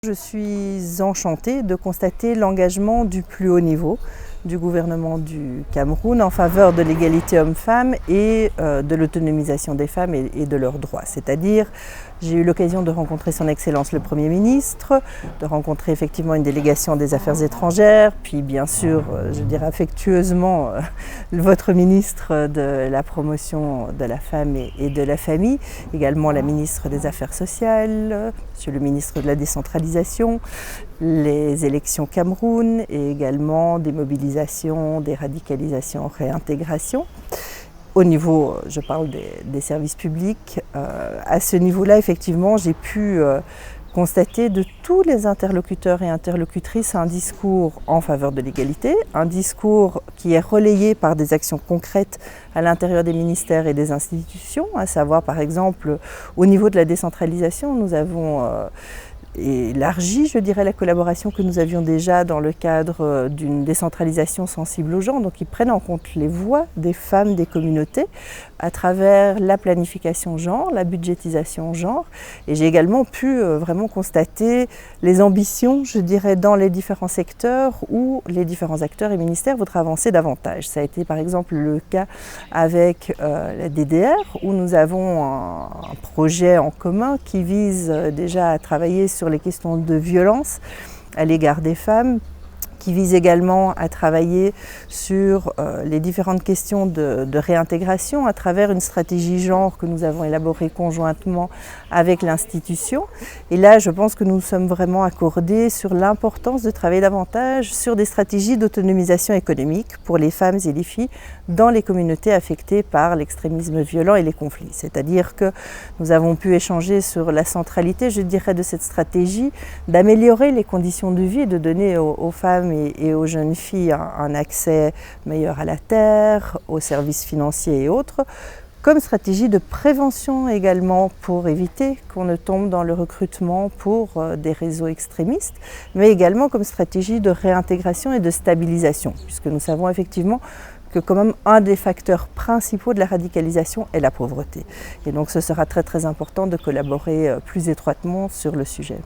Je suis enchantée de constater l'engagement du plus haut niveau du gouvernement du Cameroun en faveur de l'égalité homme-femme et de l'autonomisation des femmes et de leurs droits. C'est-à-dire, j'ai eu l'occasion de rencontrer son Excellence le Premier ministre, de rencontrer effectivement une délégation des Affaires étrangères, puis bien sûr, je dirais affectueusement, votre ministre de la promotion de la femme et de la famille, également la ministre des Affaires sociales, monsieur le ministre de la décentralisation, les élections Cameroun et également des mobilisations, des radicalisations, réintégration. Au niveau, je parle des services publics, à ce niveau-là, effectivement, j'ai pu constater de tous les interlocuteurs et interlocutrices un discours en faveur de l'égalité, un discours qui est relayé par des actions concrètes à l'intérieur des ministères et des institutions, à savoir par exemple au niveau de la décentralisation, nous avons élargi, je dirais, la collaboration que nous avions déjà dans le cadre d'une décentralisation sensible aux gens, donc qui prennent en compte les voix des femmes des communautés à travers la planification genre, la budgétisation genre. Et j'ai également pu vraiment constater les ambitions, je dirais, dans les différents secteurs où les différents acteurs et ministères voudraient avancer davantage. Ça a été par exemple le cas avec la DDR, où nous avons un projet en commun qui vise déjà à travailler sur les questions de violence à l'égard des femmes, qui vise également à travailler sur les différentes questions de réintégration à travers une stratégie genre que nous avons élaborée conjointement avec l'institution. Et là, je pense que nous nous sommes vraiment accordés sur l'importance de travailler davantage sur des stratégies d'autonomisation économique pour les femmes et les filles dans les communautés affectées par l'extrémisme violent et les conflits. C'est-à-dire que nous avons pu échanger sur la centralité, je dirais, de cette stratégie d'améliorer les conditions de vie et de donner aux femmes et aux jeunes filles un accès meilleur à la terre, aux services financiers et autres, comme stratégie de prévention également pour éviter qu'on ne tombe dans le recrutement pour des réseaux extrémistes, mais également comme stratégie de réintégration et de stabilisation, puisque nous savons effectivement que quand même un des facteurs principaux de la radicalisation est la pauvreté. Et donc ce sera très très important de collaborer plus étroitement sur le sujet.